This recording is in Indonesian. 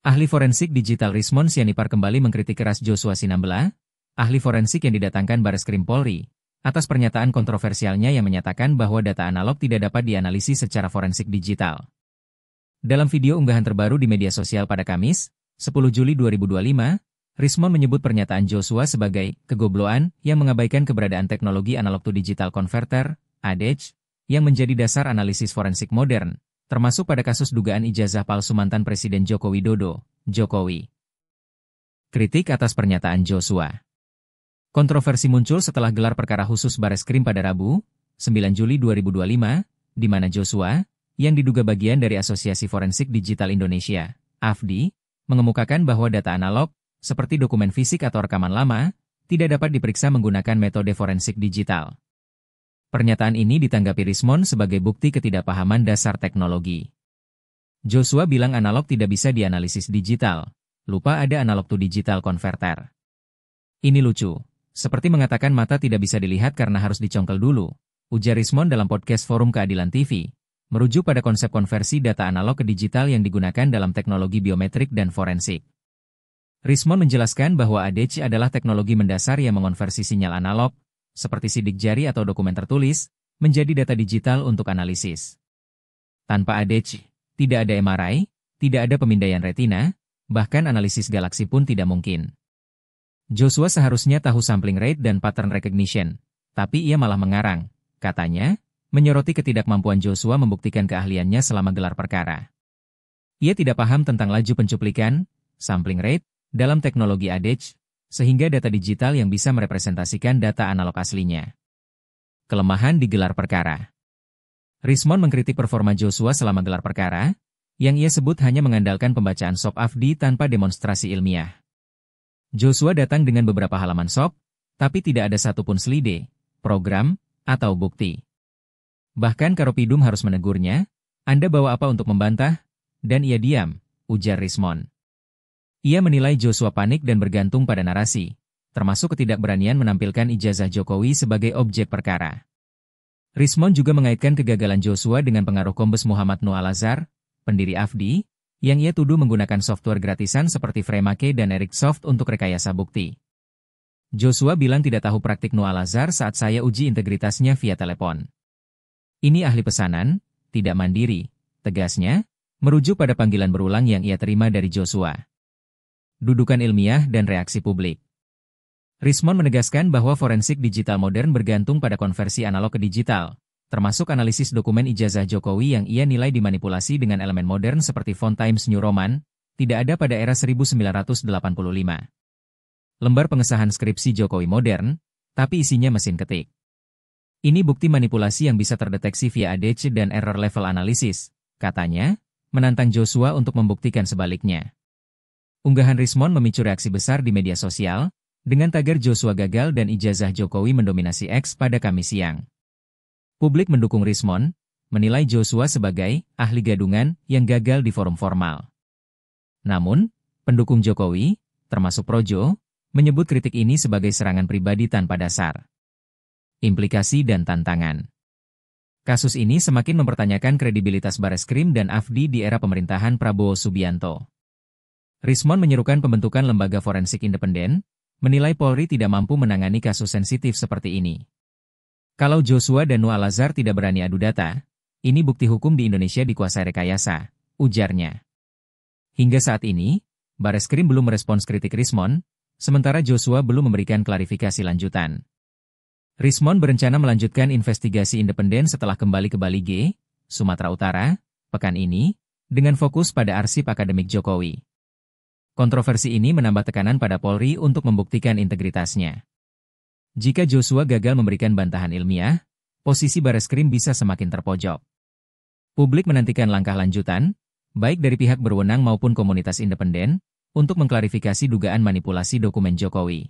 Ahli forensik digital Rismon Sianipar kembali mengkritik keras Joshua Sinambela, ahli forensik yang didatangkan Bareskrim Polri, atas pernyataan kontroversialnya yang menyatakan bahwa data analog tidak dapat dianalisis secara forensik digital. Dalam video unggahan terbaru di media sosial pada Kamis, 10 Juli 2025, Rismon menyebut pernyataan Joshua sebagai kegobloan yang mengabaikan keberadaan teknologi analog to digital converter, ADC, yang menjadi dasar analisis forensik modern, termasuk pada kasus dugaan ijazah palsu mantan Presiden Joko Widodo, Jokowi. Kritik atas pernyataan Joshua. Kontroversi muncul setelah gelar perkara khusus Bareskrim pada Rabu, 9 Juli 2025, di mana Joshua, yang diduga bagian dari Asosiasi Forensik Digital Indonesia, AFDI, mengemukakan bahwa data analog, seperti dokumen fisik atau rekaman lama, tidak dapat diperiksa menggunakan metode forensik digital. Pernyataan ini ditanggapi Rismon sebagai bukti ketidakpahaman dasar teknologi. Joshua bilang analog tidak bisa dianalisis digital, lupa ada analog to digital converter. Ini lucu, seperti mengatakan mata tidak bisa dilihat karena harus dicongkel dulu, ujar Rismon dalam podcast Forum Keadilan TV, merujuk pada konsep konversi data analog ke digital yang digunakan dalam teknologi biometrik dan forensik. Rismon menjelaskan bahwa ADC adalah teknologi mendasar yang mengonversi sinyal analog, seperti sidik jari atau dokumen tertulis, menjadi data digital untuk analisis. Tanpa ADC, tidak ada MRI, tidak ada pemindaian retina, bahkan analisis galaksi pun tidak mungkin. Joshua seharusnya tahu sampling rate dan pattern recognition, tapi ia malah mengarang, katanya, menyoroti ketidakmampuan Joshua membuktikan keahliannya selama gelar perkara. Ia tidak paham tentang laju pencuplikan, sampling rate, dalam teknologi ADC, sehingga data digital yang bisa merepresentasikan data analog aslinya. Kelemahan di gelar perkara. Rismon mengkritik performa Joshua selama gelar perkara, yang ia sebut hanya mengandalkan pembacaan SOP AFDI tanpa demonstrasi ilmiah. Joshua datang dengan beberapa halaman SOP, tapi tidak ada satupun slide, program, atau bukti. Bahkan Karopidum harus menegurnya, "Anda bawa apa untuk membantah?" Dan ia diam, ujar Rismon. Ia menilai Joshua panik dan bergantung pada narasi, termasuk ketidakberanian menampilkan ijazah Jokowi sebagai objek perkara. Rismon juga mengaitkan kegagalan Joshua dengan pengaruh Kombes Muhammad Nuh Al-Azhar, pendiri AFDI, yang ia tuduh menggunakan software gratisan seperti Fremake dan Ericsoft untuk rekayasa bukti. Joshua bilang tidak tahu praktik Nuh Al-Azhar saat saya uji integritasnya via telepon. Ini ahli pesanan, tidak mandiri, tegasnya, merujuk pada panggilan berulang yang ia terima dari Joshua. Dudukan ilmiah dan reaksi publik. Rismon menegaskan bahwa forensik digital modern bergantung pada konversi analog ke digital, termasuk analisis dokumen ijazah Jokowi yang ia nilai dimanipulasi dengan elemen modern seperti font Times New Roman, tidak ada pada era 1985. Lembar pengesahan skripsi Jokowi modern, tapi isinya mesin ketik. Ini bukti manipulasi yang bisa terdeteksi via ADC dan error level analysis, katanya, menantang Joshua untuk membuktikan sebaliknya. Unggahan Rismon memicu reaksi besar di media sosial, dengan tagar Joshua gagal dan ijazah Jokowi mendominasi X pada Kamis siang. Publik mendukung Rismon, menilai Joshua sebagai ahli gadungan yang gagal di forum formal. Namun, pendukung Jokowi, termasuk Projo, menyebut kritik ini sebagai serangan pribadi tanpa dasar. Implikasi dan tantangan. Kasus ini semakin mempertanyakan kredibilitas Bareskrim dan AFDI di era pemerintahan Prabowo Subianto. Rismon menyerukan pembentukan lembaga forensik independen, menilai Polri tidak mampu menangani kasus sensitif seperti ini. Kalau Joshua dan Nuh Al-Azhar tidak berani adu data, ini bukti hukum di Indonesia dikuasai rekayasa, ujarnya. Hingga saat ini, Bareskrim belum merespons kritik Rismon, sementara Joshua belum memberikan klarifikasi lanjutan. Rismon berencana melanjutkan investigasi independen setelah kembali ke Bali G, Sumatera Utara, pekan ini, dengan fokus pada arsip akademik Jokowi. Kontroversi ini menambah tekanan pada Polri untuk membuktikan integritasnya. Jika Joshua gagal memberikan bantahan ilmiah, posisi Bareskrim bisa semakin terpojok. Publik menantikan langkah lanjutan, baik dari pihak berwenang maupun komunitas independen, untuk mengklarifikasi dugaan manipulasi dokumen Jokowi.